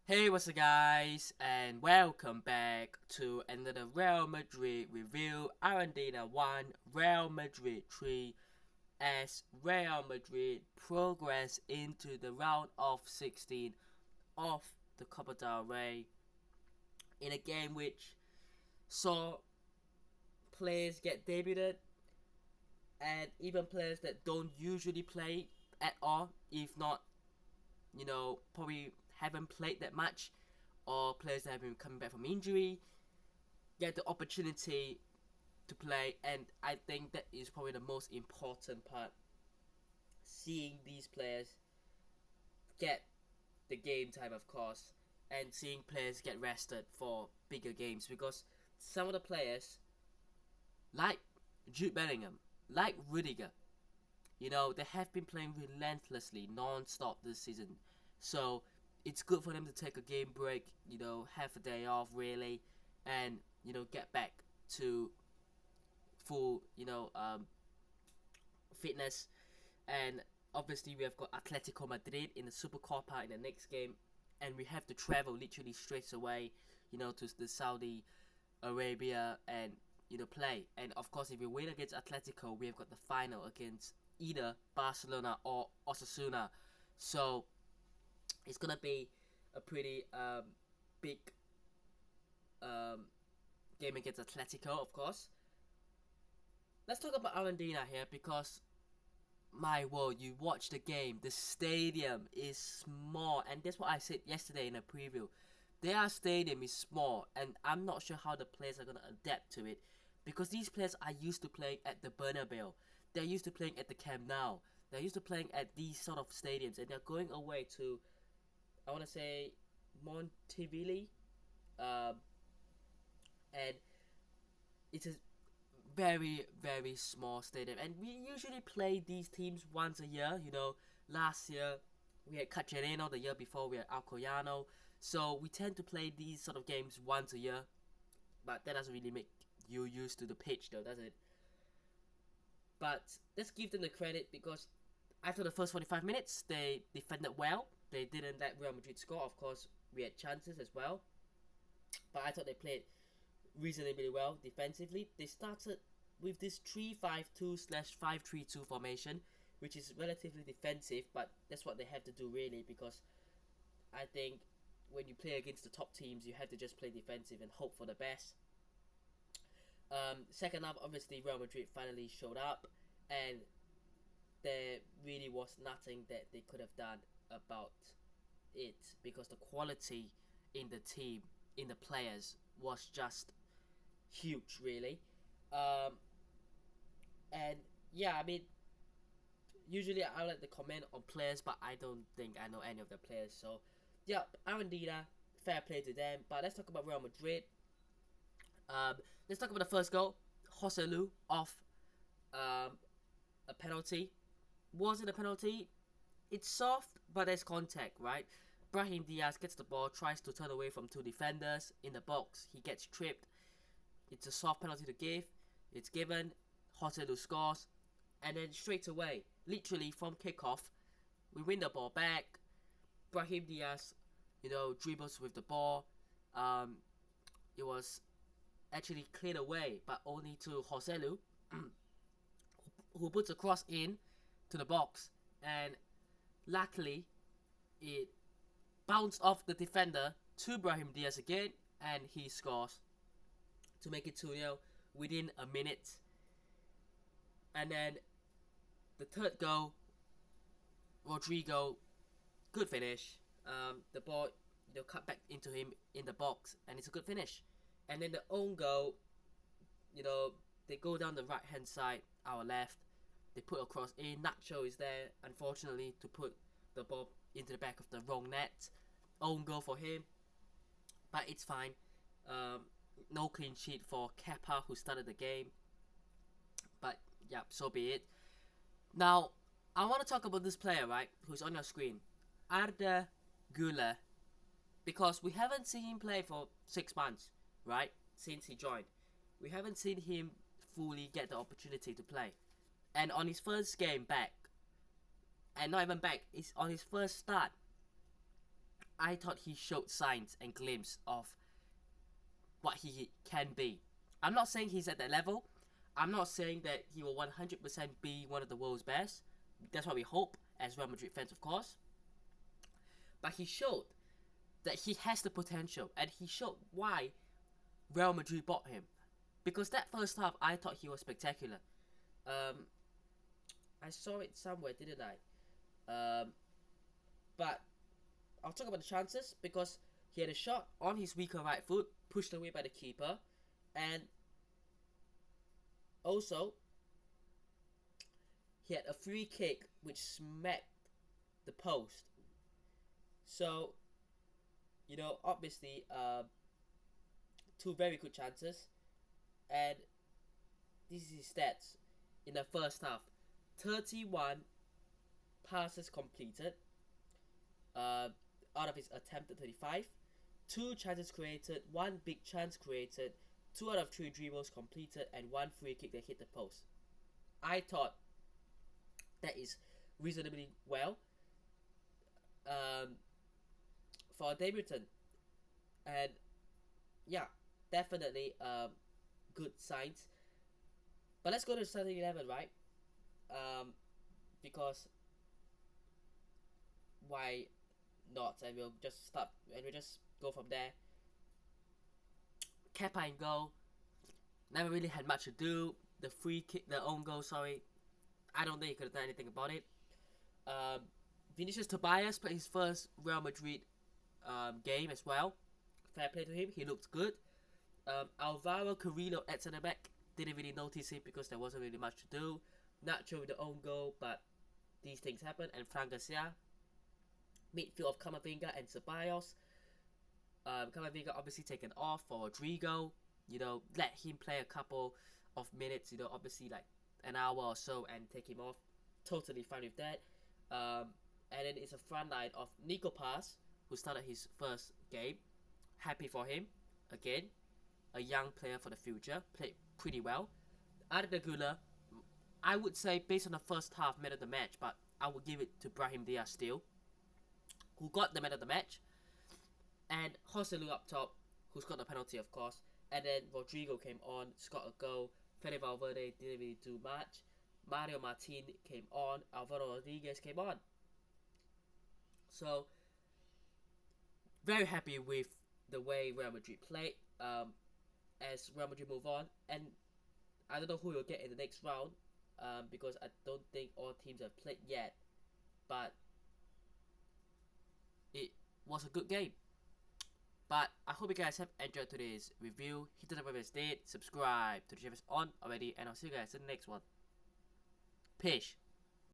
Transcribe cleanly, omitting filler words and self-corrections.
Hey, what's up, guys, and welcome back to another Real Madrid review. Arandina 1, Real Madrid 3, as Real Madrid progress into the round of 16 of the Copa del Rey in a game which saw players get debuted and even players that don't usually play at all, if not, probably haven't played that much, or players that have been coming back from injury get the opportunity to play. And I think that is probably the most important part, seeing these players get the game time, of course, and seeing players get rested for bigger games, because some of the players like Jude Bellingham, like Rudiger, they have been playing relentlessly non-stop this season. So it's good for them to take a game break, have a day off really, and get back to full, fitness. And obviously we have got Atletico Madrid in the Supercopa in the next game, and we have to travel literally straight away, to the Saudi Arabia and play. And of course, if we win against Atletico, we have got the final against either Barcelona or Osasuna. So it's gonna be a pretty big um, game against Atletico, of course. Let's talk about Arandina here, because my word, you watch the game, the stadium is small, and that's what I said yesterday in a preview. Their stadium is small, and I'm not sure how the players are gonna adapt to it, because these players are used to playing at the Bernabeu, they're used to playing at the Camp Nou, they're used to playing at these sort of stadiums, and they're going away to, I want to say, Montevideo, um, and it's a very very small stadium, and we usually play these teams once a year. Last year we had Cacerino, the year before we had Alcoyano, so we tend to play these sort of games once a year, but that doesn't really make you used to the pitch though, does it? But let's give them the credit, because after the first 45 minutes they defended well, they didn't let Real Madrid score. Of course, we had chances as well, but I thought they played reasonably well defensively. They started with this 3-5-2/5-3-2 formation, which is relatively defensive, but that's what they have to do really, because I think when you play against the top teams, you have to just play defensive and hope for the best. Second half, obviously, Real Madrid finally showed up, and there really was nothing that they could have done about it, because the quality in the team, in the players, was just huge, really. Um, and yeah, I mean, usually I like to comment on players, but I don't think I know any of the players. So, yeah, Arandina, fair play to them. But let's talk about Real Madrid. Let's talk about the first goal. Joselu off um, a penalty. Was it a penalty? It's soft, but there's contact, right? Brahim Diaz gets the ball, tries to turn away from two defenders in the box. He gets tripped. It's a soft penalty to give. It's given. Joselu scores, and then straight away, literally from kickoff, we win the ball back. Brahim Diaz, dribbles with the ball. Um, it was actually cleared away, but only to Joselu, who puts a cross in to the box, and luckily it bounced off the defender to Brahim Diaz again, and he scores to make it 2-0 within a minute. And then the third goal, Rodrigo, good finish. The ball, cut back into him in the box, and it's a good finish. And then the own goal, they go down the right hand side, our left. They put a cross in. Nacho is there, unfortunately, to put the ball into the back of the wrong net. Own goal for him, but it's fine. Um, no clean sheet for Kepa, who started the game. But yeah, so be it. Now, I want to talk about this player, right, who's on your screen, Arda Güler, because we haven't seen him play for 6 months, right, since he joined. We haven't seen him fully get the opportunity to play. And on his first game back, and not even back, it's on his first start, I thought he showed signs and glimpses of what he can be. I'm not saying he's at that level. I'm not saying that he will 100% be one of the world's best. That's what we hope as Real Madrid fans, of course. But he showed that he has the potential, and he showed why Real Madrid bought him. Because that first half, I thought he was spectacular. I saw it somewhere, didn't I? But I'll talk about the chances, because he had a shot on his weaker right foot, pushed away by the keeper, and also he had a free kick which smacked the post. So, obviously, two very good chances, and this is his stats in the first half: 31 passes completed, out of his attempted 35, 2 chances created, 1 big chance created, 2 out of 3 dribbles completed, and 1 free kick that hit the post. I thought that is reasonably well for a debutant, and yeah, definitely good signs. But let's go to starting 11, right? Because why not? And we'll just start and we'll just go from there. Kepa in goal. Never really had much to do. The free kick, the own goal, sorry. I don't think he could have done anything about it. Vinicius Tobias played his first Real Madrid game as well. Fair play to him. He looked good. Alvaro Carrillo at centre back. Didn't really notice it because there wasn't really much to do. Nacho with the own goal, but these things happen. And Fran Garcia. Midfield of Camavinga and Ceballos. Camavinga obviously taken off for Rodrigo. Let him play a couple of minutes. Obviously like an hour or so and take him off. Totally fine with that. And then it's a front line of Nico Paz, who started his first game. Happy for him. Again, a young player for the future. Played pretty well. Arda Güler, I would say based on the first half, man of the match, but I would give it to Brahim Diaz still, who got the man of the match. And Joselu up top, who scored the penalty, of course. And then Rodrigo came on, scored a goal. Fede Valverde didn't really do much. Mario Martin came on. Alvaro Rodriguez came on. So, very happy with the way Real Madrid played as Real Madrid move on. And I don't know who will get in the next round because I don't think all teams have played yet. But it was a good game. But I hope you guys have enjoyed today's review. Hit the like if you did, subscribe to the channel if it's on already, and I'll see you guys in the next one. Peace.